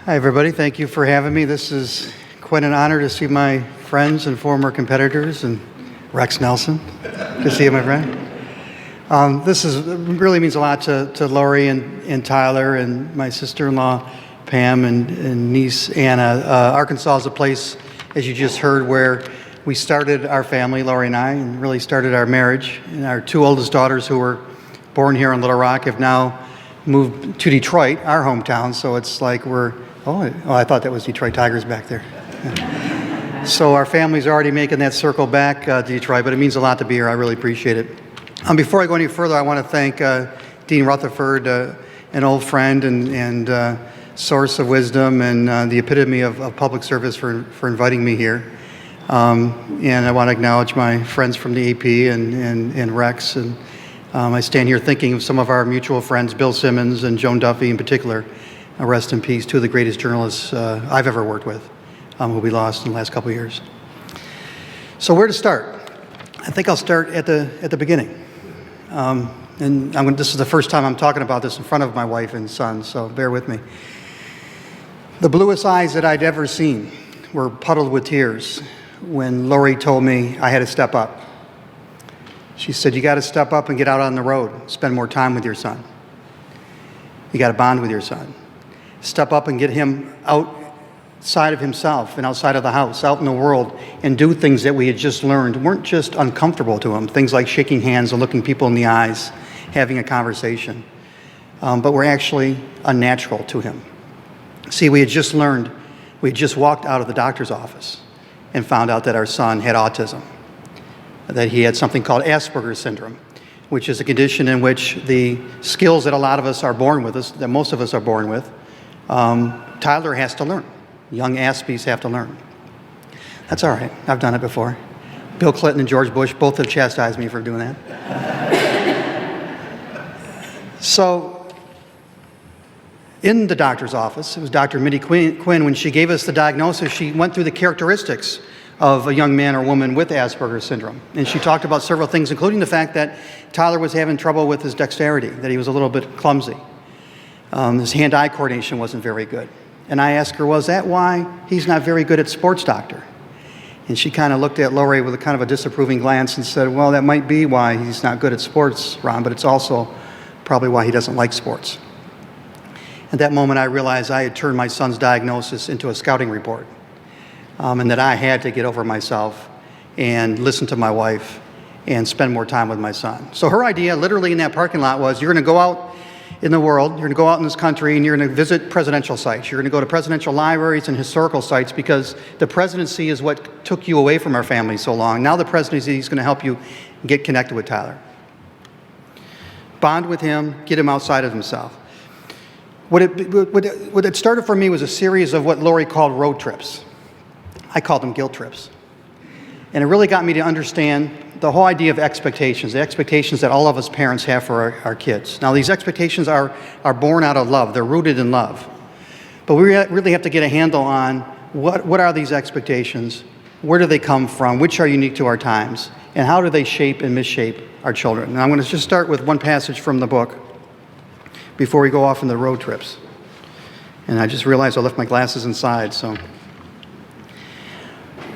Hi, everybody. Thank you for having me. This is quite an honor to see my friends and former competitors, and Rex Nelson. Good to see you, my friend. This really means a lot to Lori and Tyler and my sister-in-law, Pam, and niece, Anna. Arkansas is a place, as you just heard, where we started our family, Lori and I, and really started our marriage. And our two oldest daughters, who were born here in Little Rock, have now moved to Detroit, our hometown. So it's like I thought that was Detroit Tigers back there. Yeah. So our family's already making that circle back to Detroit, but it means a lot to be here. I really appreciate it. Before I go any further, I want to thank Dean Rutherford, an old friend and source of wisdom and the epitome of public service for inviting me here. And I want to acknowledge my friends from the AP and Rex. And I stand here thinking of some of our mutual friends, Bill Simmons and Joan Duffy in particular. Rest in peace, two of the greatest journalists I've ever worked with, who we lost in the last couple of years. So where to start? I think I'll start at the beginning. This is the first time I'm talking about this in front of my wife and son, so bear with me. The bluest eyes that I'd ever seen were puddled with tears when Lori told me I had to step up. She said, "You got to step up and get out on the road, spend more time with your son. You got to bond with your son. Step up and get him outside of himself and outside of the house, out in the world, and do things that we had just learned weren't just uncomfortable to him, things like shaking hands and looking people in the eyes, having a conversation, but were actually unnatural to him." See, we had just walked out of the doctor's office and found out that our son had autism, that he had something called Asperger's syndrome, which is a condition in which the skills that a lot of us are born with, that most of us are born with, Tyler has to learn. Young Aspies have to learn. That's all right. I've done it before. Bill Clinton and George Bush both have chastised me for doing that. So, in the doctor's office, it was Dr. Minnie Quinn, when she gave us the diagnosis, she went through the characteristics of a young man or woman with Asperger's syndrome. And she talked about several things, including the fact that Tyler was having trouble with his dexterity, that he was a little bit clumsy. His hand-eye coordination wasn't very good. And I asked her, "Was that why he's not very good at sports, doctor?" And she kind of looked at Lori with a kind of a disapproving glance and said, "Well, that might be why he's not good at sports, Ron, but it's also probably why he doesn't like sports." At that moment, I realized I had turned my son's diagnosis into a scouting report, and that I had to get over myself and listen to my wife and spend more time with my son. So her idea, literally in that parking lot, was you're going to go out in the world, you're going to go out in this country, and you're going to visit presidential sites. You're going to go to presidential libraries and historical sites, because the presidency is what took you away from our family so long. Now the presidency is going to help you get connected with Tyler. Bond with him, get him outside of himself. What it started for me was a series of what Lori called road trips. I called them guilt trips. And it really got me to understand the whole idea of expectations, the expectations that all of us parents have for our kids. Now, these expectations are born out of love. They're rooted in love. But we really have to get a handle on what are these expectations, where do they come from, which are unique to our times, and how do they shape and misshape our children. And I'm going to just start with one passage from the book before we go off on the road trips. And I just realized I left my glasses inside, so.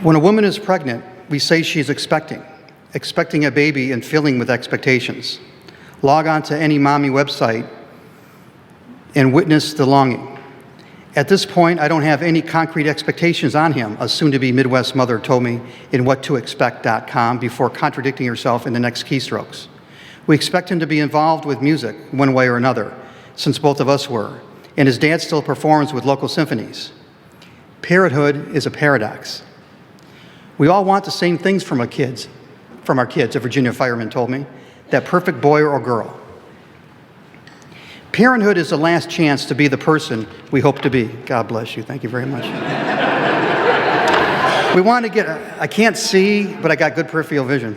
When a woman is pregnant, we say she's expecting a baby and filling with expectations. Log on to any mommy website and witness the longing. At this point, I don't have any concrete expectations on him, a soon-to-be Midwest mother told me in whattoexpect.com before contradicting herself in the next keystrokes. We expect him to be involved with music one way or another, since both of us were, and his dad still performs with local symphonies. Parenthood is a paradox. We all want the same things from our kids, a Virginia fireman told me, that perfect boy or girl. Parenthood is the last chance to be the person we hope to be. God bless you. Thank you very much. We want to I can't see, but I got good peripheral vision.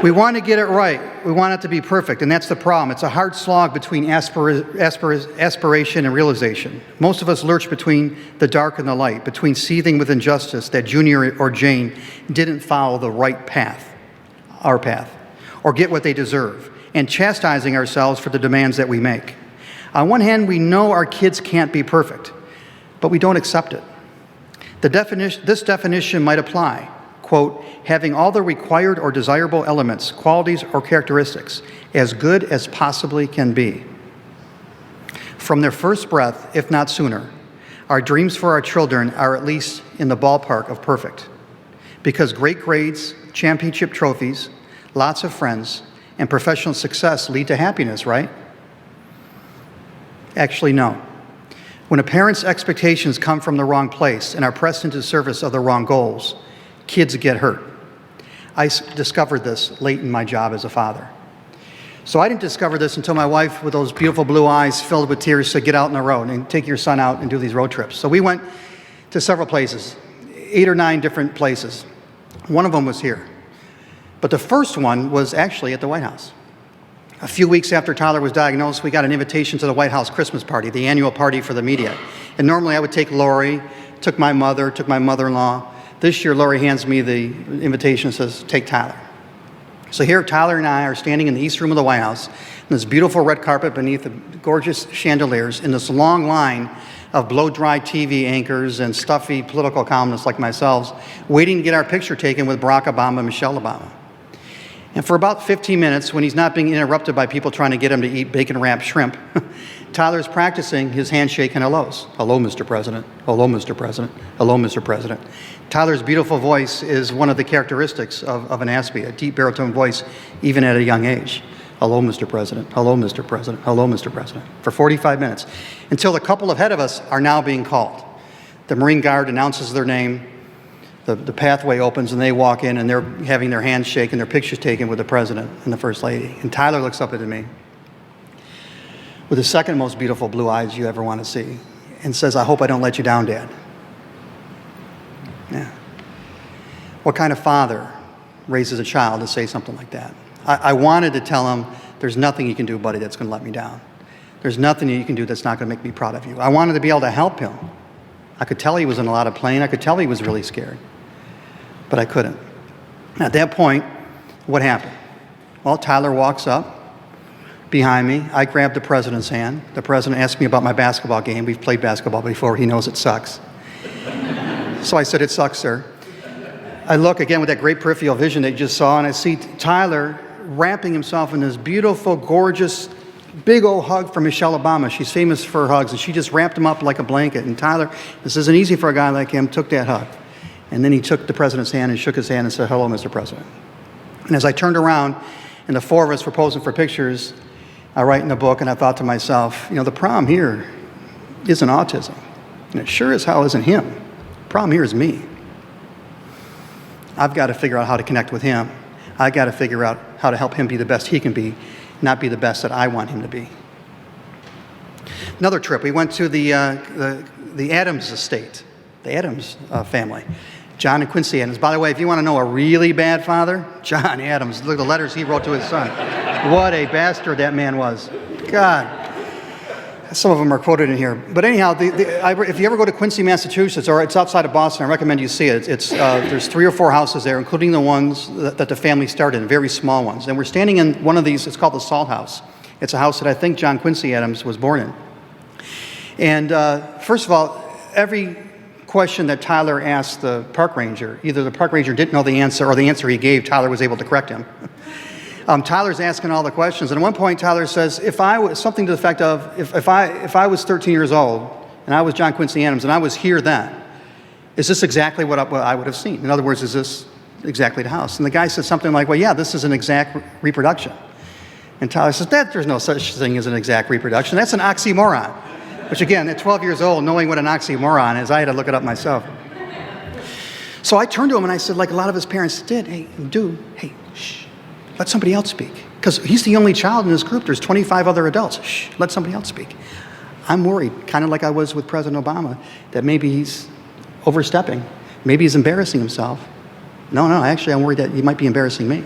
We want to get it right. We want it to be perfect, and that's the problem. It's a hard slog between aspiration and realization. Most of us lurch between the dark and the light, between seething with injustice that Junior or Jane didn't follow the right path, our path, or get what they deserve, and chastising ourselves for the demands that we make. On one hand, we know our kids can't be perfect, but we don't accept it. This definition might apply, quote, having all the required or desirable elements, qualities, or characteristics as good as possibly can be. From their first breath, if not sooner, our dreams for our children are at least in the ballpark of perfect. Because great grades, championship trophies, lots of friends, and professional success lead to happiness, right? Actually, no. When a parent's expectations come from the wrong place and are pressed into service of the wrong goals, kids get hurt. I discovered this late in my job as a father. So I didn't discover this until my wife, with those beautiful blue eyes filled with tears, said, get out on the road and take your son out and do these road trips. So we went to several places, 8 or 9 different places. One of them was here. But the first one was actually at the White House. A few weeks after Tyler was diagnosed, we got an invitation to the White House Christmas party, the annual party for the media. And normally I would take Lori, took my mother, took my mother-in-law. This year, Lori hands me the invitation and says, take Tyler. So here, Tyler and I are standing in the East Room of the White House, in this beautiful red carpet beneath the gorgeous chandeliers, in this long line of blow-dry TV anchors and stuffy political columnists like myself, waiting to get our picture taken with Barack Obama and Michelle Obama. And for about 15 minutes, when he's not being interrupted by people trying to get him to eat bacon-wrapped shrimp, Tyler's practicing his handshake and hellos. Hello, Mr. President. Hello, Mr. President. Hello, Mr. President. Tyler's beautiful voice is one of the characteristics of an Aspie, a deep baritone voice, even at a young age. Hello, Mr. President. Hello, Mr. President. Hello, Mr. President. For 45 minutes, until the couple ahead of us are now being called. The Marine Guard announces their name, the pathway opens, and they walk in, and they're having their hands shaken, their pictures taken with the President and the First Lady. And Tyler looks up at me with the second most beautiful blue eyes you ever want to see and says, I hope I don't let you down, Dad. Yeah. What kind of father raises a child to say something like that? I wanted to tell him, there's nothing you can do, buddy, that's going to let me down. There's nothing you can do that's not going to make me proud of you. I wanted to be able to help him. I could tell he was in a lot of pain. I could tell he was really scared. But I couldn't. At that point, what happened? Well, Tyler walks up behind me. I grabbed the President's hand. The President asked me about my basketball game. We've played basketball before. He knows it sucks. So I said, it sucks, sir. I look again with that great peripheral vision that you just saw, and I see Tyler wrapping himself in this beautiful, gorgeous, big old hug from Michelle Obama. She's famous for her hugs, and she just wrapped him up like a blanket. And Tyler, this isn't easy for a guy like him, took that hug. And then he took the President's hand and shook his hand and said, hello, Mr. President. And as I turned around, and the 4 of us were posing for pictures, I write in the book, and I thought to myself, the problem here isn't autism. And it sure as hell isn't him. The problem here is me. I've got to figure out how to connect with him. I've got to figure out how to help him be the best he can be, not be the best that I want him to be. Another trip, we went to the Adams estate, the Adams family. John and Quincy Adams. By the way, if you want to know a really bad father, John Adams. Look at the letters he wrote to his son. What a bastard that man was. God. Some of them are quoted in here. But anyhow, if you ever go to Quincy, Massachusetts, or it's outside of Boston, I recommend you see it. There's 3 or 4 houses there, including the ones that the family started in, very small ones. And we're standing in one of these, it's called the Salt House. It's a house that I think John Quincy Adams was born in. And first of all, every question that Tyler asked the park ranger, either the park ranger didn't know the answer, or the answer he gave, Tyler was able to correct him. Tyler's asking all the questions, and at one point Tyler says, if I was something to the effect of, if I was 13 years old and I was John Quincy Adams and I was here then, is this exactly what I would have seen? In other words, is this exactly the house? And the guy said something like, well, yeah, this is an exact reproduction. And Tyler says, there's no such thing as an exact reproduction. That's an oxymoron. Which again, at 12 years old, knowing what an oxymoron is, I had to look it up myself. So I turned to him and I said, like a lot of his parents did, hey, shh. Let somebody else speak. Because he's the only child in this group. There's 25 other adults. Shh, let somebody else speak. I'm worried, kind of like I was with President Obama, that maybe he's overstepping. Maybe he's embarrassing himself. No, actually, I'm worried that he might be embarrassing me.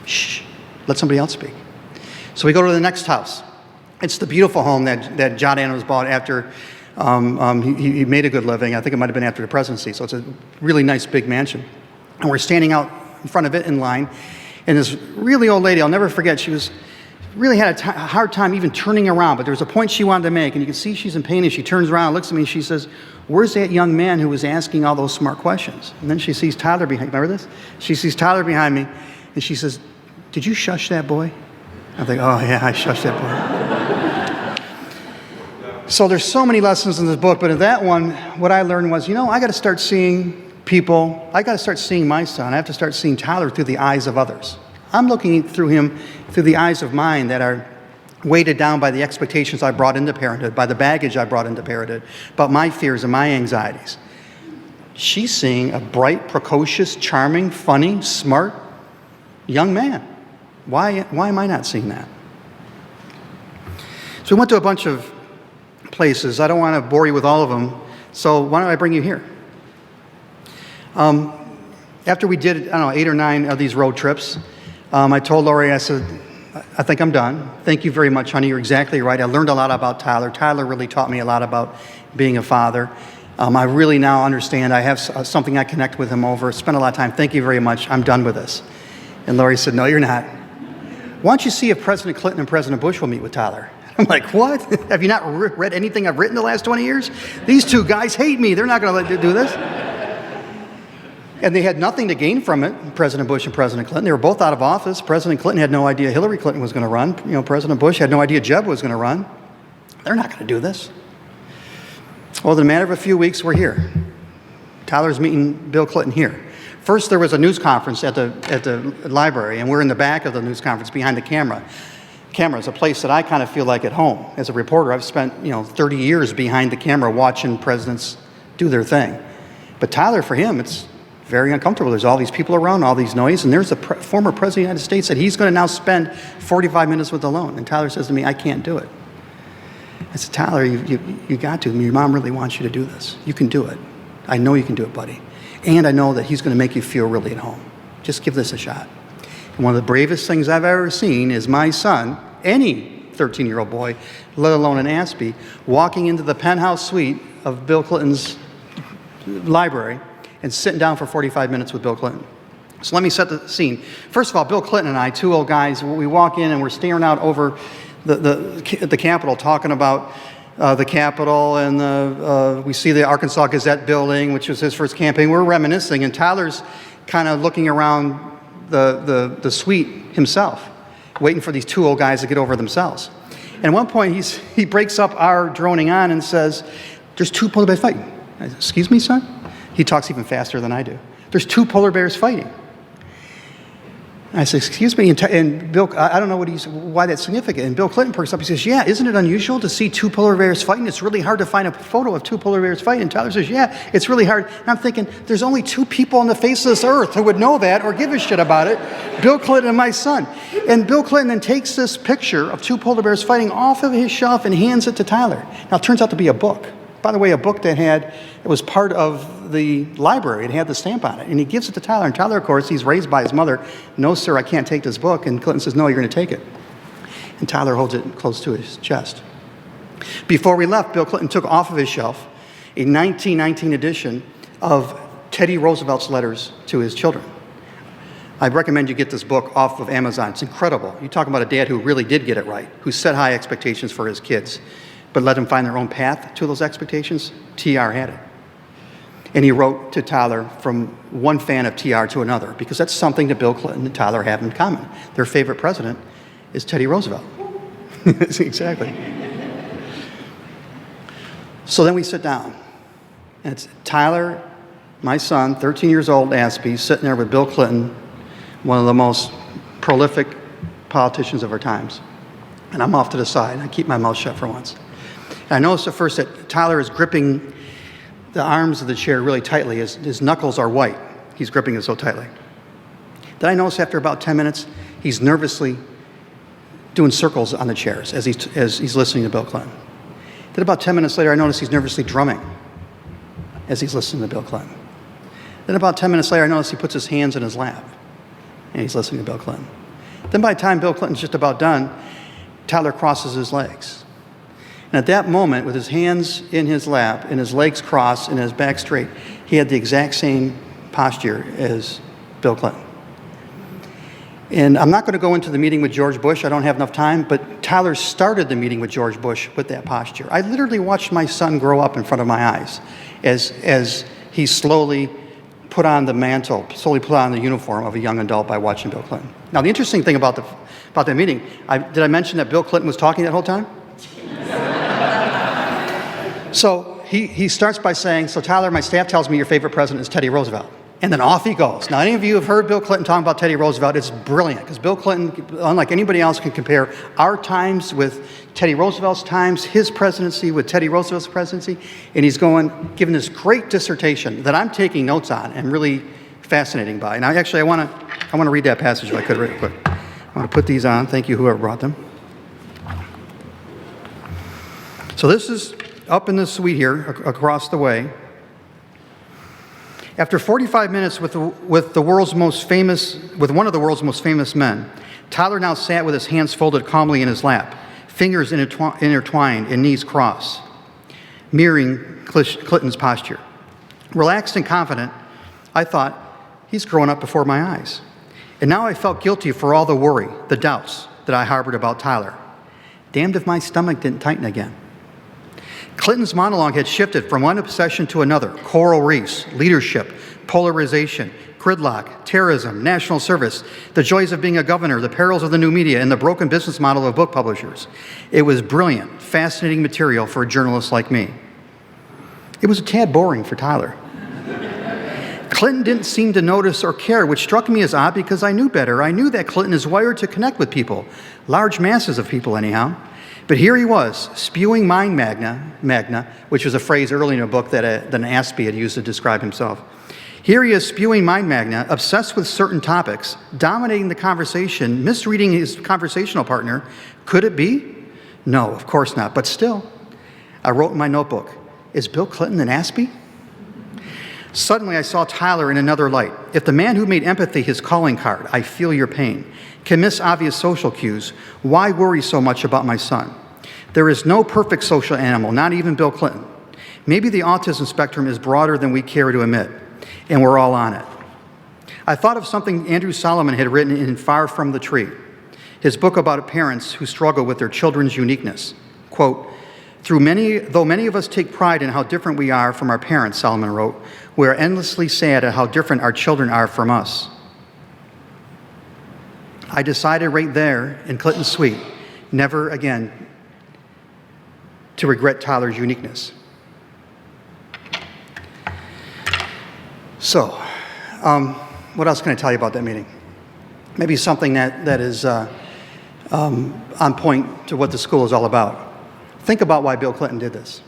Shh, let somebody else speak. So we go to the next house. It's the beautiful home that John Adams bought after he made a good living. I think it might have been after the presidency. So it's a really nice big mansion. And we're standing out in front of it in line. And this really old lady, I'll never forget, she was really had a hard time even turning around, but there was a point she wanted to make, and you can see she's in pain, and she turns around and looks at me, and she says, "Where's that young man who was asking all those smart questions?" And then she sees Tyler behind, remember this? She sees Tyler behind me, and she says, "Did you shush that boy?" I think, oh yeah, I shushed that boy. So there's so many lessons in this book, but in that one, what I learned was, I got to start seeing people, I got to start seeing my son, I have to start seeing Tyler through the eyes of others. I'm looking through him through the eyes of mine that are weighted down by the expectations I brought into parenthood, by the baggage I brought into parenthood, but my fears and my anxieties. She's seeing a bright, precocious, charming, funny, smart young man. Why am I not seeing that? So we went to a bunch of places. I don't want to bore you with all of them, so why don't I bring you here? After we did, 8 or 9 of these road trips, I told Lori, I said, "I think I'm done. Thank you very much, honey. You're exactly right. I learned a lot about Tyler. Tyler really taught me a lot about being a father. I really now understand. I have something I connect with him over. Spent a lot of time. Thank you very much. I'm done with this." And Lori said, "No, you're not. Why don't you see if President Clinton and President Bush will meet with Tyler?" I'm like, "What? Have you not read anything I've written the last 20 years? These two guys hate me. They're not going to let you do this." And they had nothing to gain from it, President Bush and President Clinton. They were both out of office. President Clinton had no idea Hillary Clinton was going to run. President Bush had no idea Jeb was going to run. They're not going to do this. Well, in a matter of a few weeks, we're here. Tyler's meeting Bill Clinton here. First, there was a news conference at the library, and we're in the back of the news conference behind the camera is a place that I kind of feel like at home. As a reporter, I've spent 30 years behind the camera watching presidents do their thing. But Tyler, for him, it's very uncomfortable. There's all these people around, all these noise, and there's the former president of the United States that he's going to now spend 45 minutes with alone. And Tyler says to me, "I can't do it." I said, "Tyler, you got to. Your mom really wants you to do this. You can do it. I know you can do it, buddy. And I know that he's going to make you feel really at home. Just give this a shot." And one of the bravest things I've ever seen is my son, any 13-year-old boy, let alone an Aspie, walking into the penthouse suite of Bill Clinton's library and sitting down for 45 minutes with Bill Clinton. So let me set the scene. First of all, Bill Clinton and I, two old guys, we walk in and we're staring out over the Capitol, talking about the Capitol, and we see the Arkansas Gazette building, which was his first campaign. We're reminiscing, and Tyler's kind of looking around the suite himself, waiting for these two old guys to get over themselves. And at one point, he breaks up our droning on and says, "There's 2 polar bears fighting." I said, "Excuse me, son?" He talks even faster than I do. "There's 2 polar bears fighting." I said, "Excuse me," and Bill, I don't know why that's significant. And Bill Clinton perks up. He says, "Yeah, isn't it unusual to see 2 polar bears fighting? It's really hard to find a photo of 2 polar bears fighting." And Tyler says, "Yeah, it's really hard." And I'm thinking, there's only 2 people on the face of this earth who would know that or give a shit about it: Bill Clinton and my son. And Bill Clinton then takes this picture of 2 polar bears fighting off of his shelf and hands it to Tyler. Now, it turns out to be a book. By the way, a book it was part of the library. It had the stamp on it. And he gives it to Tyler. And Tyler, of course, he's raised by his mother. "No, sir, I can't take this book." And Clinton says, "No, you're going to take it." And Tyler holds it close to his chest. Before we left, Bill Clinton took off of his shelf a 1919 edition of Teddy Roosevelt's letters to his children. I recommend you get this book off of Amazon. It's incredible. You talk about a dad who really did get it right, who set high expectations for his kids, but let them find their own path to those expectations. TR had it. And he wrote to Tyler from one fan of TR to another, because that's something that Bill Clinton and Tyler have in common. Their favorite president is Teddy Roosevelt. Exactly. So then we sit down. And it's Tyler, my son, 13 years old, Aspie, sitting there with Bill Clinton, one of the most prolific politicians of our times. And I'm off to the side. I keep my mouth shut for once. I noticed at first that Tyler is gripping the arms of the chair really tightly. His knuckles are white. He's gripping it so tightly. Then I noticed after about 10 minutes, he's nervously doing circles on the chairs as he's listening to Bill Clinton. Then about 10 minutes later, I noticed he's nervously drumming as he's listening to Bill Clinton. Then about 10 minutes later, I noticed he puts his hands in his lap and he's listening to Bill Clinton. Then by the time Bill Clinton's just about done, Tyler crosses his legs. And at that moment, with his hands in his lap and his legs crossed and his back straight, he had the exact same posture as Bill Clinton. And I'm not going to go into the meeting with George Bush. I don't have enough time. But Tyler started the meeting with George Bush with that posture. I literally watched my son grow up in front of my eyes as he slowly put on the mantle, slowly put on the uniform of a young adult by watching Bill Clinton. Now, the interesting thing about that meeting, did I mention that Bill Clinton was talking that whole time? So he starts by saying, so Tyler, my staff tells me your favorite president is Teddy Roosevelt. And then off he goes. Now, any of you have heard Bill Clinton talking about Teddy Roosevelt, it's brilliant, because Bill Clinton, unlike anybody else, can compare our times with Teddy Roosevelt's times, his presidency with Teddy Roosevelt's presidency, and he's giving this great dissertation that I'm taking notes on and really fascinating by. And I want to read that passage if I could real quick. I want to put these on. Thank you, whoever brought them. So this is up in the suite here, across the way. After 45 minutes with one of the world's most famous men, Tyler now sat with his hands folded calmly in his lap, fingers intertwined and knees crossed, mirroring Clinton's posture. Relaxed and confident, I thought, he's growing up before my eyes. And now I felt guilty for all the worry, the doubts that I harbored about Tyler. Damned if my stomach didn't tighten again. Clinton's monologue had shifted from one obsession to another: coral reefs, leadership, polarization, gridlock, terrorism, national service, the joys of being a governor, the perils of the new media, and the broken business model of book publishers. It was brilliant, fascinating material for a journalist like me. It was a tad boring for Tyler. Clinton didn't seem to notice or care, which struck me as odd because I knew better. I knew that Clinton is wired to connect with people, large masses of people anyhow. But here he was, spewing mind magna, which was a phrase early in a book that an Aspie had used to describe himself. Here he is spewing mind magna, obsessed with certain topics, dominating the conversation, misreading his conversational partner. Could it be? No, of course not. But still, I wrote in my notebook, is Bill Clinton an Aspie? Suddenly, I saw Tyler in another light. If the man who made empathy his calling card, I feel your pain, can miss obvious social cues, why worry so much about my son? There is no perfect social animal, not even Bill Clinton. Maybe the autism spectrum is broader than we care to admit, and we're all on it. I thought of something Andrew Solomon had written in Far From the Tree, his book about parents who struggle with their children's uniqueness. Quote, though many of us take pride in how different we are from our parents, Solomon wrote, we are endlessly sad at how different our children are from us. I decided right there in Clinton's suite, never again to regret Tyler's uniqueness. So, what else can I tell you about that meeting? Maybe something that is on point to what the school is all about. Think about why Bill Clinton did this.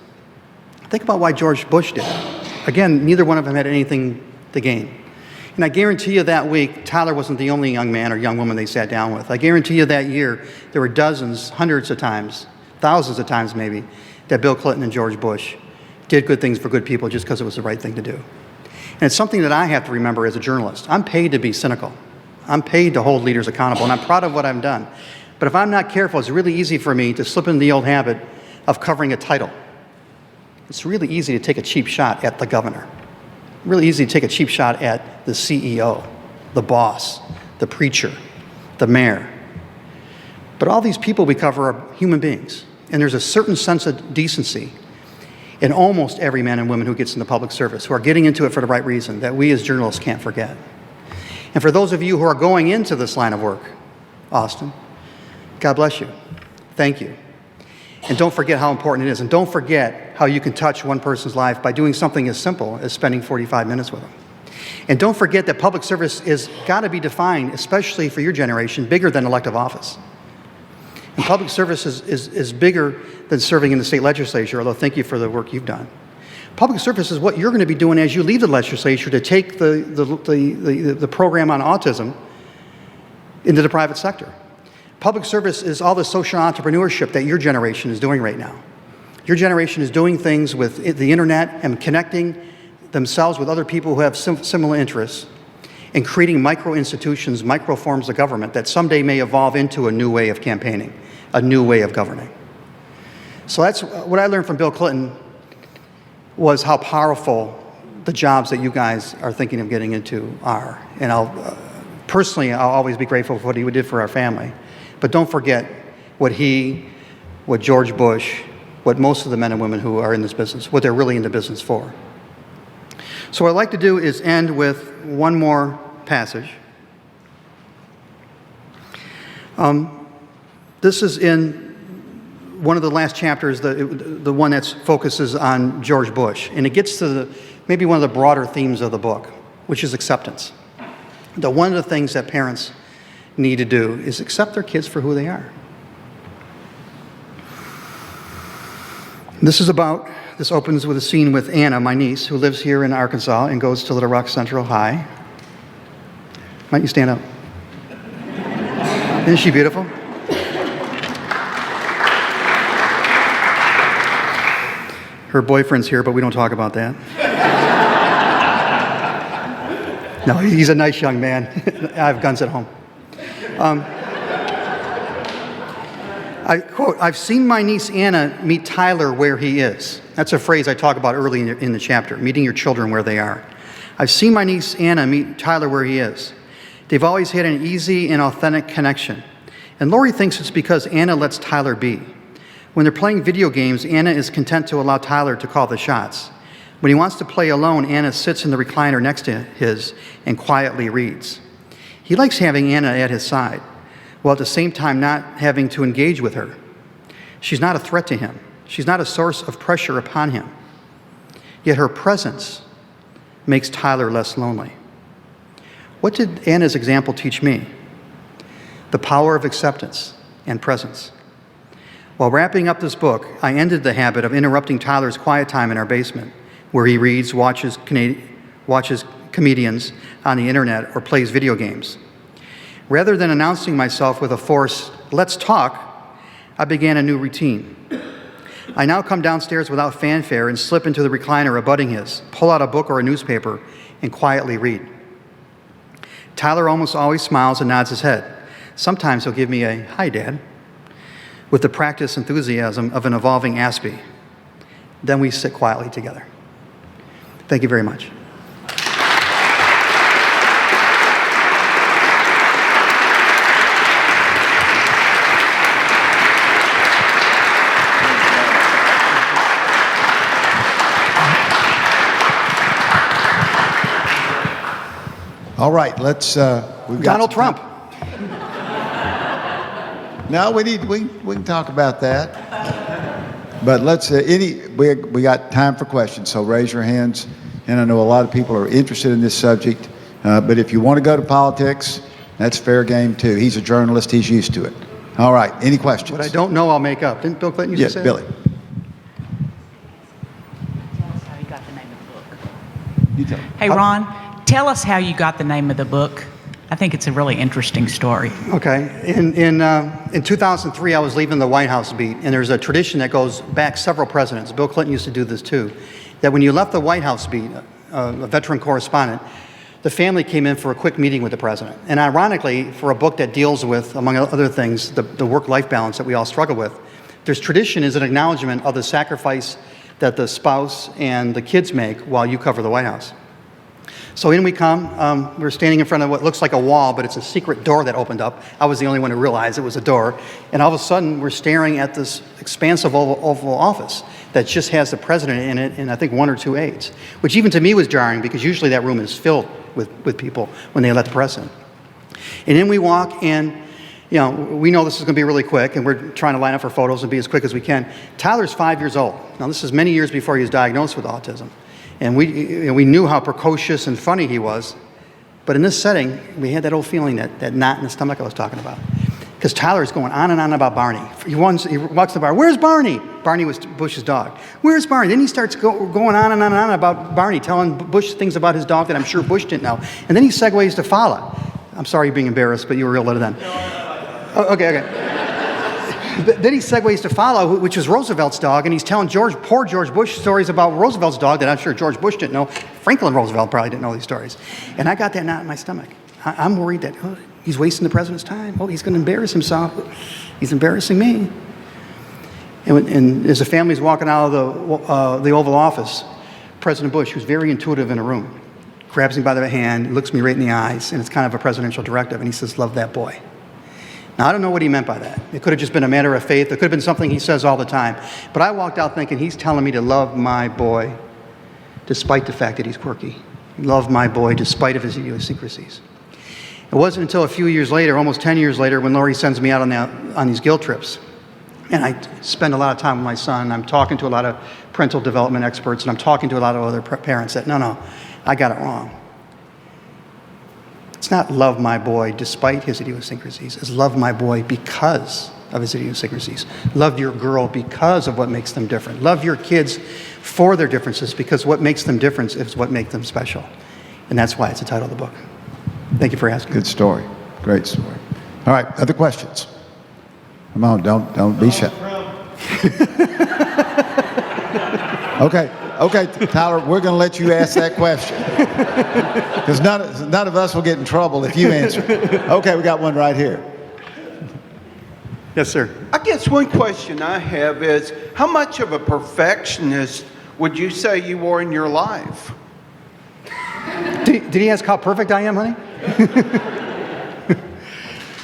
Think about why George Bush did it. Again, neither one of them had anything to gain. And I guarantee you that week, Tyler wasn't the only young man or young woman they sat down with. I guarantee you that year, there were dozens, hundreds of times, thousands of times maybe, that Bill Clinton and George Bush did good things for good people just because it was the right thing to do. And it's something that I have to remember as a journalist. I'm paid to be cynical. I'm paid to hold leaders accountable, and I'm proud of what I've done. But if I'm not careful, it's really easy for me to slip into the old habit of covering a title. It's really easy to take a cheap shot at the governor. Really easy to take a cheap shot at the CEO, the boss, the preacher, the mayor. But all these people we cover are human beings, and there's a certain sense of decency in almost every man and woman who gets into public service, who are getting into it for the right reason, that we as journalists can't forget. And for those of you who are going into this line of work, Austin, God bless you. Thank you. And don't forget how important it is. And don't forget how you can touch one person's life by doing something as simple as spending 45 minutes with them. And don't forget that public service is got to be defined, especially for your generation, bigger than elective office. And public service is bigger than serving in the state legislature, although thank you for the work you've done. Public service is what you're going to be doing as you leave the legislature to take the program on autism into the private sector. Public service is all the social entrepreneurship that your generation is doing right now. Your generation is doing things with the internet and connecting themselves with other people who have similar interests and creating micro-institutions, micro-forms of government that someday may evolve into a new way of campaigning, a new way of governing. So that's what I learned from Bill Clinton, was how powerful the jobs that you guys are thinking of getting into are. And I'll Personally, I'll always be grateful for what he did for our family. But don't forget what George Bush, what most of the men and women who are in this business, what they're really in the business for. So what I'd like to do is end with one more passage. This is in one of the last chapters, the one that focuses on George Bush. And it gets to maybe one of the broader themes of the book, which is acceptance. One of the things that parents need to do is accept their kids for who they are. This opens with a scene with Anna, my niece, who lives here in Arkansas and goes to Little Rock Central High. Why don't you stand up? Isn't she beautiful? Her boyfriend's here, but we don't talk about that. No, he's a nice young man. I have guns at home. I quote, "I've seen my niece Anna meet Tyler where he is." That's a phrase I talk about early in the chapter, meeting your children where they are. "I've seen my niece Anna meet Tyler where he is. They've always had an easy and authentic connection. And Lori thinks it's because Anna lets Tyler be. When they're playing video games, Anna is content to allow Tyler to call the shots. When he wants to play alone, Anna sits in the recliner next to his and quietly reads. He likes having Anna at his side, while at the same time not having to engage with her. She's not a threat to him. She's not a source of pressure upon him. Yet her presence makes Tyler less lonely. What did Anna's example teach me? The power of acceptance and presence. While wrapping up this book, I ended the habit of interrupting Tyler's quiet time in our basement, where he reads, watches comedians on the internet, or plays video games. Rather than announcing myself with a forced, "Let's talk," I began a new routine. I now come downstairs without fanfare and slip into the recliner abutting his, pull out a book or a newspaper, and quietly read. Tyler almost always smiles and nods his head. Sometimes he'll give me a, "Hi, Dad," with the practiced enthusiasm of an evolving Aspie. Then we sit quietly together. Thank you very much. All right, let's. We've got Donald Trump. No, we can talk about that. But let's. We got time for questions, so raise your hands. And I know a lot of people are interested in this subject. But if you want to go to politics, that's fair game too. He's a journalist; he's used to it. All right, any questions? What I don't know, I'll make up. Didn't Bill Clinton used to say? Yes, Billy. Tell us how you got the name of the book. You tell. Hey, Ron, tell us how you got the name of the book. I think it's a really interesting story. Okay. In 2003, I was leaving the White House beat, and there's a tradition that goes back several presidents. Bill Clinton used to do this too, that when you left the White House beat, a veteran correspondent, the family came in for a quick meeting with the president. And ironically, for a book that deals with, among other things, the work-life balance that we all struggle with, there's tradition is an acknowledgement of the sacrifice that the spouse and the kids make while you cover the White House. So in we come. We're standing in front of what looks like a wall, but it's a secret door that opened up. I was the only one who realized it was a door. And all of a sudden, we're staring at this expansive Oval Office that just has the president in it and I think one or two aides, which even to me was jarring because usually that room is filled with people when they let the press in. And in we walk, and we know this is going to be really quick, and we're trying to line up for photos and be as quick as we can. Tyler's 5 years old. Now, this is many years before he was diagnosed with autism. And we knew how precocious and funny he was. But in this setting, we had that old feeling, that knot in the stomach I was talking about. Because Tyler's going on and on about Barney. He walks to the bar. "Where's Barney?" Barney was Bush's dog. "Where's Barney?" Then he starts going on and on and on about Barney, telling Bush things about his dog that I'm sure Bush didn't know. And then he segues to Fala. I'm sorry you're being embarrassed, but you were real little then. Okay. Then he segues to Fala, which was Roosevelt's dog, and he's telling poor George Bush stories about Roosevelt's dog that I'm sure George Bush didn't know. Franklin Roosevelt probably didn't know these stories. And I got that knot in my stomach. I'm worried that he's wasting the president's time. He's going to embarrass himself. He's embarrassing me. And as the family's walking out of the Oval Office, President Bush, who's very intuitive in a room, grabs me by the hand, looks me right in the eyes, and it's kind of a presidential directive, and he says, "Love that boy." Now, I don't know what he meant by that. It could have just been a matter of faith. It could have been something he says all the time. But I walked out thinking, he's telling me to love my boy despite the fact that he's quirky. Love my boy despite of his idiosyncrasies. It wasn't until a few years later, almost 10 years later, when Lori sends me out on these guilt trips. And I spend a lot of time with my son, and I'm talking to a lot of parental development experts, and I'm talking to a lot of other parents that, no, I got it wrong. It's not love my boy despite his idiosyncrasies. It's love my boy because of his idiosyncrasies. Love your girl because of what makes them different. Love your kids for their differences, because what makes them different is what makes them special. And that's why it's the title of the book. Thank you for asking. Good story. Great story. All right, other questions? Come on, don't be shy. Okay, Tyler, we're going to let you ask that question. Because none of us will get in trouble if you answer it. Okay, we got one right here. Yes, sir. I guess one question I have is, how much of a perfectionist would you say you were in your life? Did he ask how perfect I am, honey?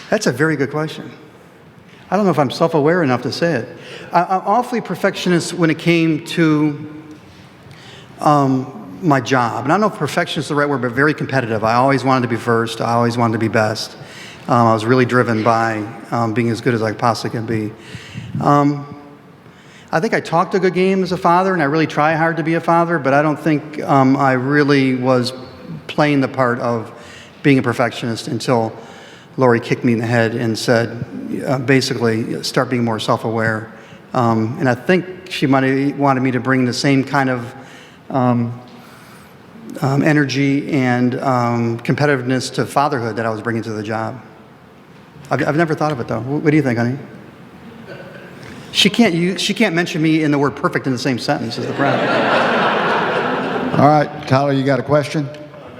That's a very good question. I don't know if I'm self-aware enough to say it. I'm awfully perfectionist when it came to my job. And I don't know if perfectionist is the right word, but very competitive. I always wanted to be first. I always wanted to be best. I was really driven by being as good as I possibly can be. I think I talked a good game as a father, and I really try hard to be a father, but I don't think I really was playing the part of being a perfectionist until Lori kicked me in the head and said, basically, start being more self-aware. And I think she might have wanted me to bring the same kind of energy and competitiveness to fatherhood that I was bringing to the job. I've never thought of it, though. What do you think, honey? She can't mention me in the word perfect in the same sentence as the problem. All right, Tyler, you got a question?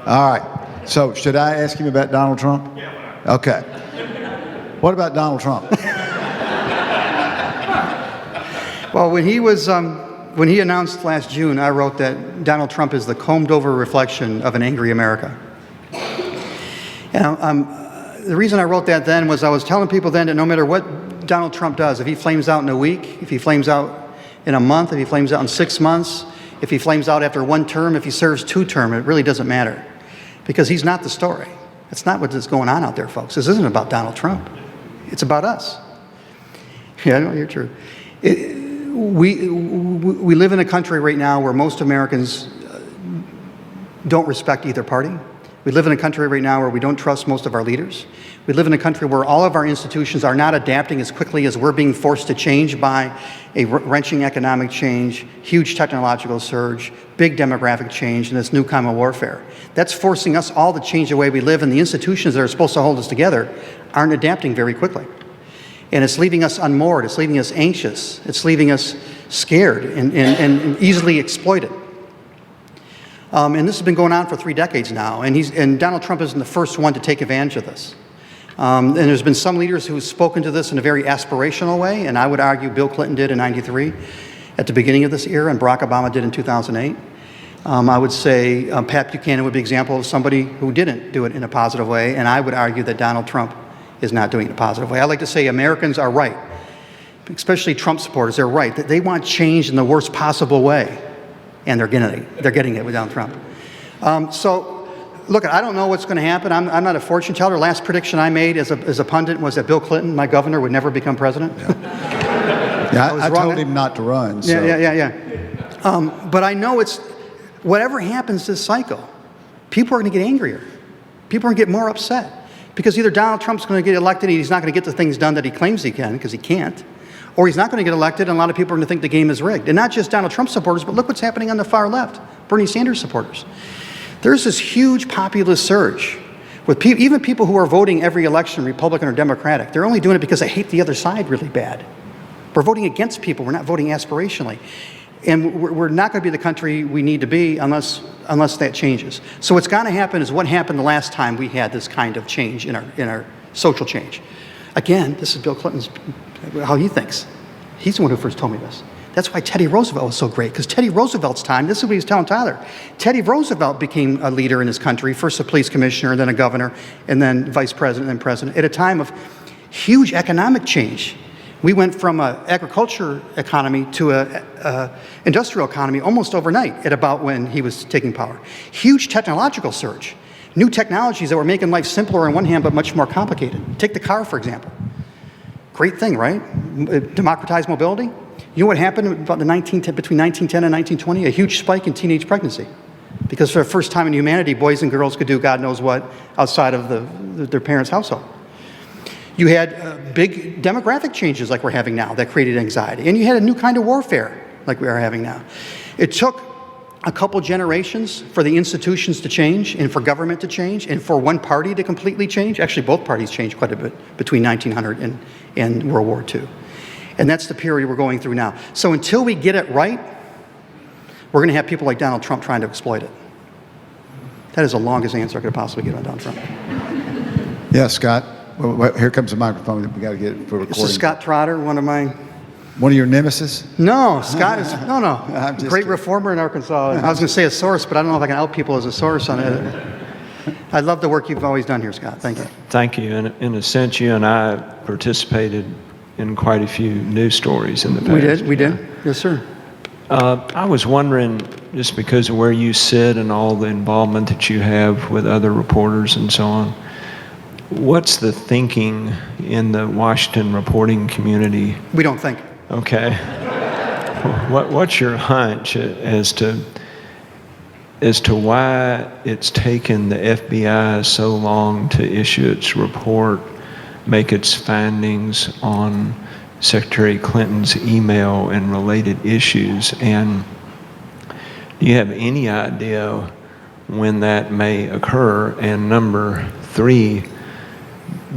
All right. So, should I ask him about Donald Trump? Yeah. Okay. What about Donald Trump? Well, when he announced last June, I wrote that Donald Trump is the combed-over reflection of an angry America. And the reason I wrote that then was I was telling people then that no matter what Donald Trump does, if he flames out in a week, if he flames out in a month, if he flames out in 6 months, if he flames out after one term, if he serves 2 terms, it really doesn't matter. Because he's not the story. That's not what's going on out there, folks. This isn't about Donald Trump. It's about us. Yeah, I know, you're true. We live in a country right now where most Americans don't respect either party. We live in a country right now where we don't trust most of our leaders. We live in a country where all of our institutions are not adapting as quickly as we're being forced to change by a wrenching economic change, huge technological surge, big demographic change, and this new kind of warfare. That's forcing us all to change the way we live, and the institutions that are supposed to hold us together aren't adapting very quickly. And it's leaving us unmoored. It's leaving us anxious. It's leaving us scared and easily exploited. And this has been going on for 3 decades now, and Donald Trump isn't the first one to take advantage of this. And there's been some leaders who've spoken to this in a very aspirational way, and I would argue Bill Clinton did in '93 at the beginning of this era, and Barack Obama did in 2008. I would say Pat Buchanan would be an example of somebody who didn't do it in a positive way, and I would argue that Donald Trump is not doing it in a positive way. I like to say Americans are right, especially Trump supporters. They're right. They want change in the worst possible way, and they're getting it with Donald Trump. So, look, I don't know what's going to happen. I'm not a fortune teller. Last prediction I made as a pundit was that Bill Clinton, my governor, would never become president. Yeah, I told him not to run. So. Yeah. But I know whatever happens this cycle, people are going to get angrier. People are going to get more upset. Because either Donald Trump's going to get elected and he's not going to get the things done that he claims he can, because he can't, or he's not going to get elected and a lot of people are going to think the game is rigged. And not just Donald Trump supporters, but look what's happening on the far left, Bernie Sanders supporters. There's this huge populist surge with even people who are voting every election, Republican or Democratic. They're only doing it because they hate the other side really bad. We're voting against people. We're not voting aspirationally. And we're not going to be the country we need to be unless that changes. So what's going to happen is what happened the last time we had this kind of change in our social change. Again, this is Bill Clinton's, how he thinks. He's the one who first told me this. That's why Teddy Roosevelt was so great, because Teddy Roosevelt's time, this is what he was telling Tyler, Teddy Roosevelt became a leader in his country, first a police commissioner, then a governor, and then vice president and president, at a time of huge economic change. We went from an agriculture economy to an industrial economy almost overnight at about when he was taking power. Huge technological surge. New technologies that were making life simpler on one hand, but much more complicated. Take the car, for example. Great thing, right? Democratized mobility. You know what happened about between 1910 and 1920? A huge spike in teenage pregnancy. Because for the first time in humanity, boys and girls could do God knows what outside of their parents' household. You had big demographic changes like we're having now that created anxiety. And you had a new kind of warfare like we are having now. It took a couple generations for the institutions to change and for government to change and for one party to completely change. Actually, both parties changed quite a bit between 1900 and World War II. And that's the period we're going through now. So until we get it right, we're going to have people like Donald Trump trying to exploit it. That is the longest answer I could possibly give on Donald Trump. Yeah, Scott. Well, here comes the microphone that we got to get for recording. This is Scott Trotter, one of your nemesis? No, Scott is, no. I'm just Great kidding. reformer in Arkansas. I was going to say a source, but I don't know if I can out people as a source on it. I love the work you've always done here, Scott. Thank you. Thank you. In a sense, you and I participated in quite a few news stories in the past. We did. Yes, sir. I was wondering, just because of where you sit and all the involvement that you have with other reporters and so on, what's the thinking in the Washington reporting community? We don't think. Okay. What's your hunch as to why it's taken the FBI so long to issue its report, make its findings on Secretary Clinton's email and related issues? And do you have any idea when that may occur? And number 3,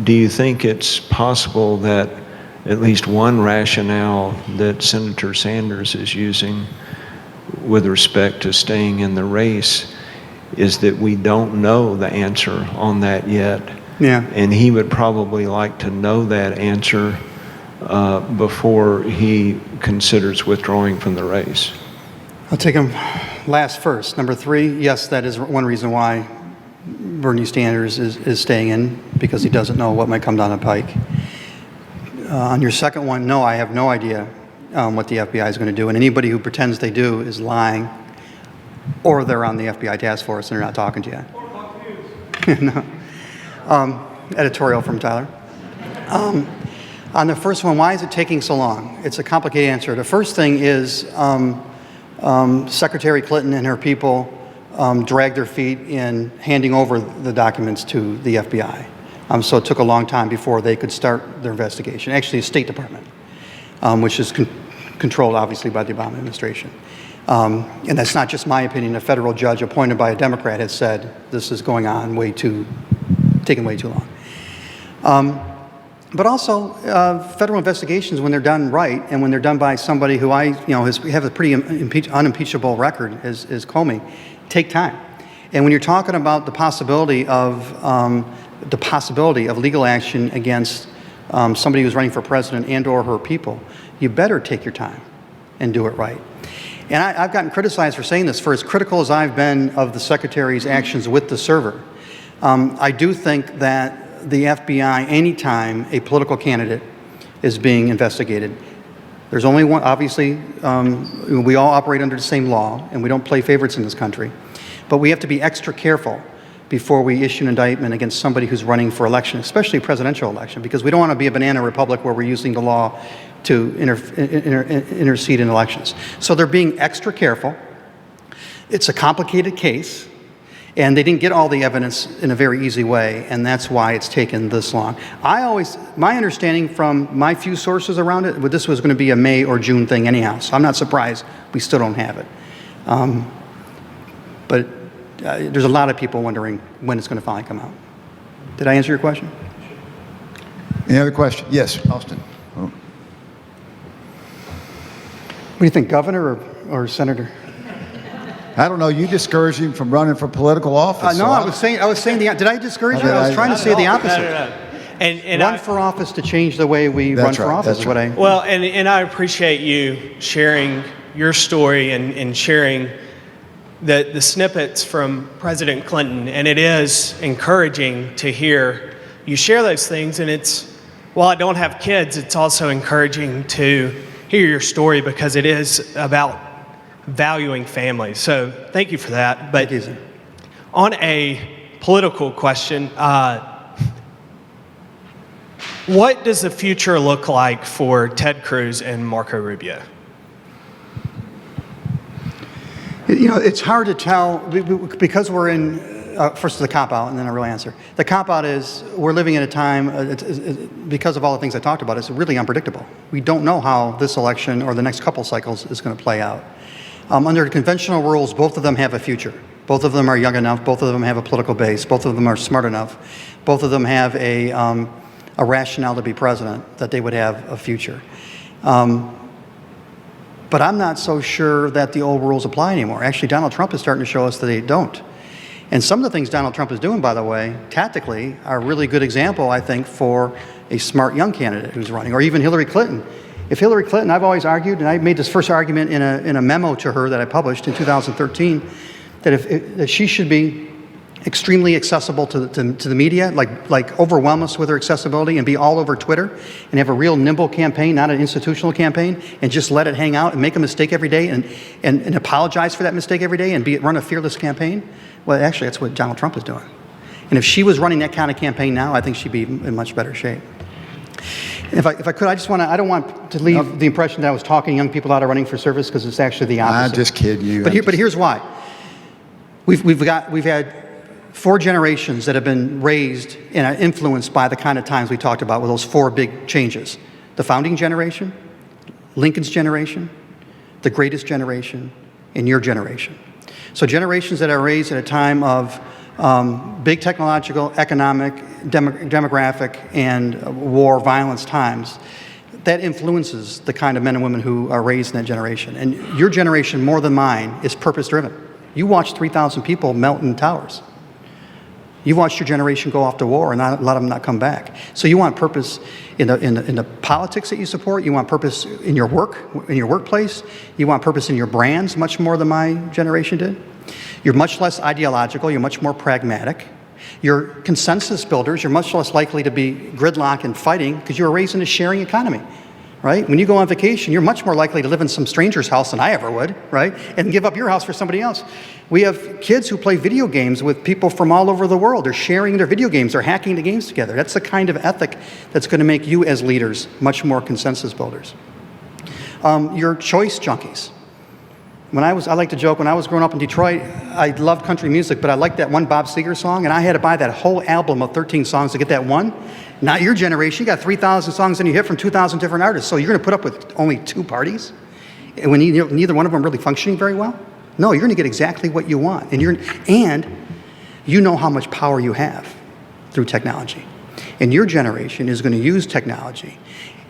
do you think it's possible that at least one rationale that Senator Sanders is using with respect to staying in the race is that we don't know the answer on that yet? Yeah. And he would probably like to know that answer before he considers withdrawing from the race. I'll take him last first. Number 3, yes, that is one reason why Bernie Sanders is staying in, because he doesn't know what might come down the pike. On your second one, no, I have no idea what the FBI is going to do, and anybody who pretends they do is lying, or they're on the FBI task force and they're not talking to you. No. Editorial from Tyler. On the first one, why is it taking so long? It's a complicated answer. The first thing is Secretary Clinton and her people dragged their feet in handing over the documents to the FBI. So it took a long time before they could start their investigation. Actually, the State Department, which is controlled, obviously, by the Obama administration. And that's not just my opinion. A federal judge appointed by a Democrat has said this is going on taking way too long. But also, federal investigations, when they're done right, and when they're done by somebody who have a pretty unimpeachable record, as Comey, take time. And when you're talking about the possibility of legal action against somebody who's running for president and/or her people, you better take your time and do it right. And I've gotten criticized for saying this. For as critical as I've been of the Secretary's actions with the server, I do think that the FBI, anytime a political candidate is being investigated, there's only one, obviously, we all operate under the same law, and we don't play favorites in this country. But we have to be extra careful before we issue an indictment against somebody who's running for election, especially a presidential election, because we don't want to be a banana republic where we're using the law to intercede in elections. So they're being extra careful. It's a complicated case, and they didn't get all the evidence in a very easy way, and that's why it's taken this long. My understanding from my few sources around it, this was going to be a May or June thing anyhow, so I'm not surprised we still don't have it. But there's a lot of people wondering when it's going to finally come out. Did I answer your question? Any other question? Yes, Austin. Oh. What do you think, governor or senator? I don't know. You discouraged him from running for political office. No, I was saying did I discourage you? I was trying to say the opposite. And Run for office to change the way we run That's for right, office that's is what I... Well, and I appreciate you sharing your story and sharing the snippets from President Clinton. And it is encouraging to hear you share those things. And while I don't have kids, it's also encouraging to hear your story because it is about valuing family. So thank you for that. But Thank you, sir. on a political question, what does the future look like for Ted Cruz and Marco Rubio? You know, it's hard to tell because we're in, first the cop-out and then a real answer. The cop-out is we're living in a time, because of all the things I talked about, it's really unpredictable. We don't know how this election or the next couple cycles is going to play out. Under conventional rules, both of them have a future. Both of them are young enough. Both of them have a political base. Both of them are smart enough. Both of them have a rationale to be president, that they would have a future. But I'm not so sure that the old rules apply anymore. Actually, Donald Trump is starting to show us that they don't. And some of the things Donald Trump is doing, by the way, tactically, are a really good example, I think, for a smart young candidate who's running, or even Hillary Clinton. If Hillary Clinton, I've always argued, and I made this first argument in a memo to her that I published in 2013, that she should be extremely accessible to the media, like overwhelm us with her accessibility and be all over Twitter and have a real nimble campaign, not an institutional campaign, and just let it hang out and make a mistake every day and apologize for that mistake every day and run a fearless campaign. Well, actually, that's what Donald Trump is doing. And if she was running that kind of campaign now, I think she'd be in much better shape. If I could, I don't want to leave the impression that I was talking young people out of running for service, because it's actually the opposite. I'm just kidding you. But here's why. We've had 4 generations that have been raised and are influenced by the kind of times we talked about with those 4 big changes. The founding generation, Lincoln's generation, the greatest generation, and your generation. So generations that are raised at a time of big technological, economic, demographic, and war, violence times, that influences the kind of men and women who are raised in that generation. And your generation, more than mine, is purpose-driven. You watched 3,000 people melt in towers. You watched your generation go off to war and not, a lot of them not come back. So you want purpose in the politics that you support. You want purpose in your work, in your workplace. You want purpose in your brands much more than my generation did. You're much less ideological. You're much more pragmatic. You're consensus builders. You're much less likely to be gridlock and fighting because you were raised in a sharing economy, right? When you go on vacation, you're much more likely to live in some stranger's house than I ever would, right? And give up your house for somebody else. We have kids who play video games with people from all over the world. They're sharing their video games. They're hacking the games together. That's the kind of ethic that's going to make you as leaders much more consensus builders. You're choice junkies. I like to joke, when I was growing up in Detroit, I loved country music, but I liked that one Bob Seger song, and I had to buy that whole album of 13 songs to get that one. Not your generation. You got 3,000 songs and you hit from 2,000 different artists, so you're going to put up with only 2 parties? And when neither one of them really functioning very well? No, you're going to get exactly what you want. And you know how much power you have through technology. And your generation is going to use technology.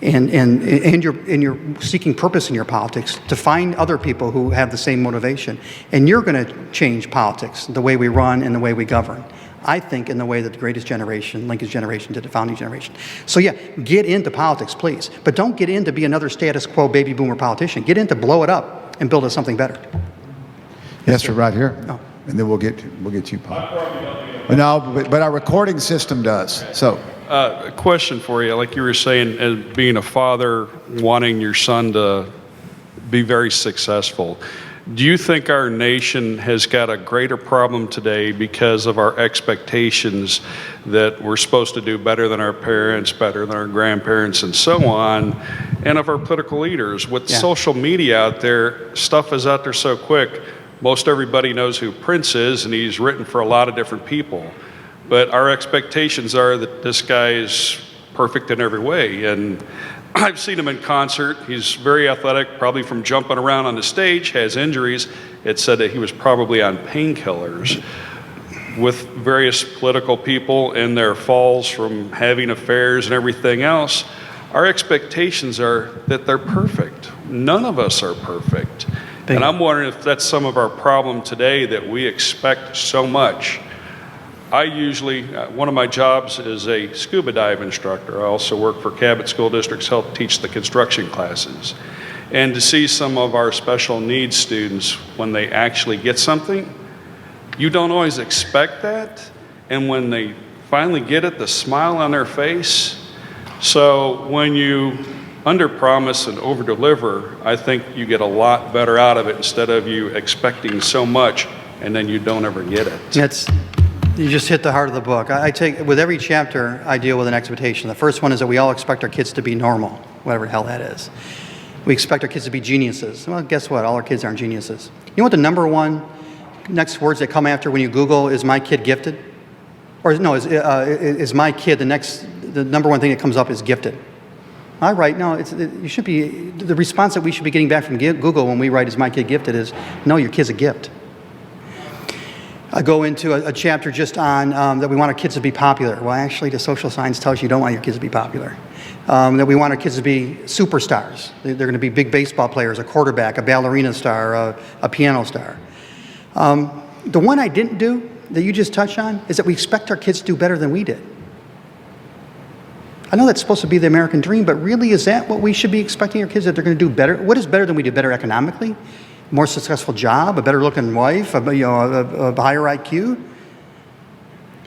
And you're seeking purpose in your politics to find other people who have the same motivation. And you're going to change politics, the way we run and the way we govern. I think in the way that the greatest generation, Lincoln's generation, did the founding generation. So yeah, get into politics, please. But don't get in to be another status quo baby boomer politician. Get in to blow it up and build us something better. Yes, sir, right here. Oh. And then we'll get you, Paul. No, but our recording system does. So. A question for you, like you were saying, as being a father, wanting your son to be very successful. Do you think our nation has got a greater problem today because of our expectations that we're supposed to do better than our parents, better than our grandparents, and so on, and of our political leaders? With social media out there, stuff is out there so quick. Most everybody knows who Prince is, and he's written for a lot of different people. But our expectations are that this guy is perfect in every way. And I've seen him in concert. He's very athletic, probably from jumping around on the stage, has injuries. It said that he was probably on painkillers. With various political people and their falls from having affairs and everything else, our expectations are that they're perfect. None of us are perfect. And I'm wondering if that's some of our problem today, that we expect so much I usually, one of my jobs is a scuba dive instructor. I also work for Cabot School Districts, help teach the construction classes. And to see some of our special needs students, when they actually get something, you don't always expect that. And when they finally get it, the smile on their face. So when you underpromise and overdeliver, I think you get a lot better out of it instead of you expecting so much and then you don't ever get it. You just hit the heart of the book. I take, with every chapter, I deal with an expectation. The first one is that we all expect our kids to be normal, whatever the hell that is. We expect our kids to be geniuses. Well, guess what? All our kids aren't geniuses. You know what the number one next words that come after when you Google, is my kid gifted? Or no, is my kid, the number one thing that comes up is gifted. All right, no, you should be, the response that we should be getting back from Google when we write, is my kid gifted, is, no, your kid's a gift. I go into a chapter just on that we want our kids to be popular. Well, actually, the social science tells you don't want your kids to be popular. That we want our kids to be superstars. They're going to be big baseball players, a quarterback, a ballerina star, a piano star. The one I didn't do, that you just touched on, is that we expect our kids to do better than we did. I know that's supposed to be the American dream, but really, is that what we should be expecting our kids, that they're going to do better? What is better than we do? Better economically? More successful job, a better looking wife, a higher IQ?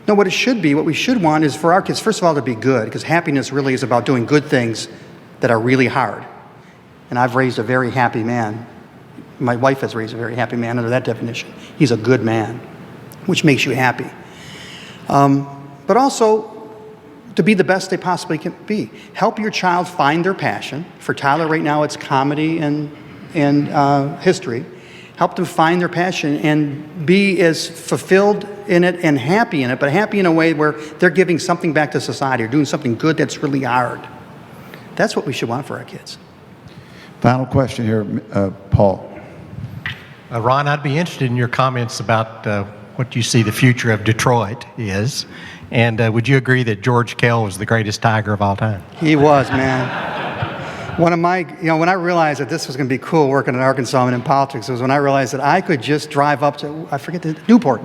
No, what it should be, what we should want is for our kids, first of all, to be good, because happiness really is about doing good things that are really hard. And I've raised a very happy man. My wife has raised a very happy man under that definition. He's a good man, which makes you happy. But also, to be the best they possibly can be. Help your child find their passion. For Tyler right now, it's comedy and history. Help them find their passion and be as fulfilled in it and happy in it, but happy in a way where they're giving something back to society or doing something good that's really hard. That's what we should want for our kids. Final question here, Paul. Ron, I'd be interested in your comments about what you see the future of Detroit is. And would you agree that George Kell was the greatest Tiger of all time? He was, man. One of my, when I realized that this was going to be cool working in Arkansas and in politics, was when I realized that I could just drive up to, I forget the, Newport.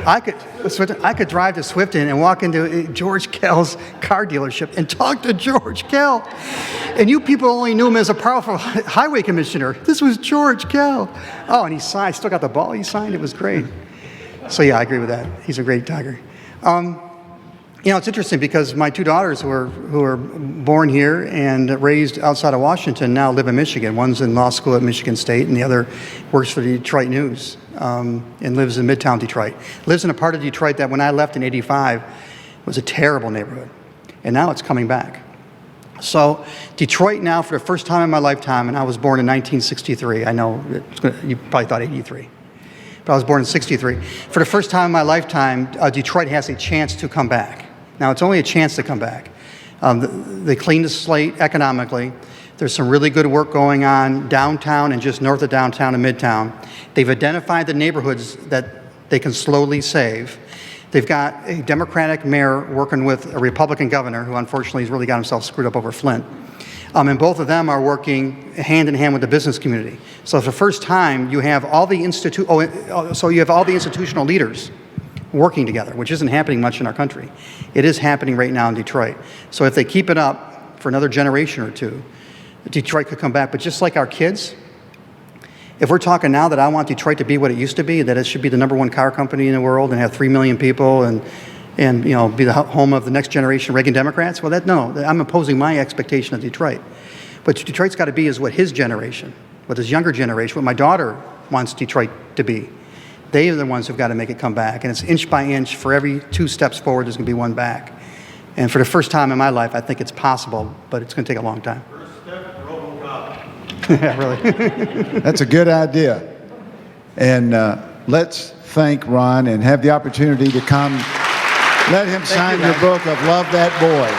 I could drive to Swifton and walk into George Kell's car dealership and talk to George Kell. And you people only knew him as a powerful highway commissioner. This was George Kell. Oh, and he signed, I still got the ball he signed. It was great. So yeah, I agree with that. He's a great Tiger. It's interesting because my two daughters who are born here and raised outside of Washington now live in Michigan. One's in law school at Michigan State, and the other works for the Detroit News and lives in Midtown Detroit. Lives in a part of Detroit that when I left in '85 was a terrible neighborhood, and now it's coming back. So Detroit now, for the first time in my lifetime, and I was born in 1963. I know you probably thought '83. But I was born in '63. For the first time in my lifetime, Detroit has a chance to come back. Now, it's only a chance to come back. They cleaned the slate economically. There's some really good work going on downtown and just north of downtown and midtown. They've identified the neighborhoods that they can slowly save. They've got a Democratic mayor working with a Republican governor, who unfortunately has really got himself screwed up over Flint. And both of them are working hand in hand with the business community. So for the first time, you have all the institutional leaders working together, which isn't happening much in our country. It is happening right now in Detroit. So if they keep it up for another generation or two, Detroit could come back. But just like our kids, if we're talking now that I want Detroit to be what it used to be, that it should be the #1 car company in the world and have 3 million people and be the home of the next generation Reagan Democrats, well, I'm imposing my expectation of Detroit. But Detroit's got to be is what his generation, what his younger generation, what my daughter wants Detroit to be. They are the ones who've got to make it come back. And it's inch by inch. For every 2 steps forward, there's going to be 1 back. And for the first time in my life, I think it's possible, but it's going to take a long time. First step, RoboCop. Yeah, really. That's a good idea. And let's thank Ron and have the opportunity to come. Let him sign your book of Love That Boy.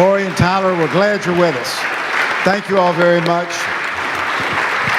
Lori and Tyler, we're glad you're with us. Thank you all very much.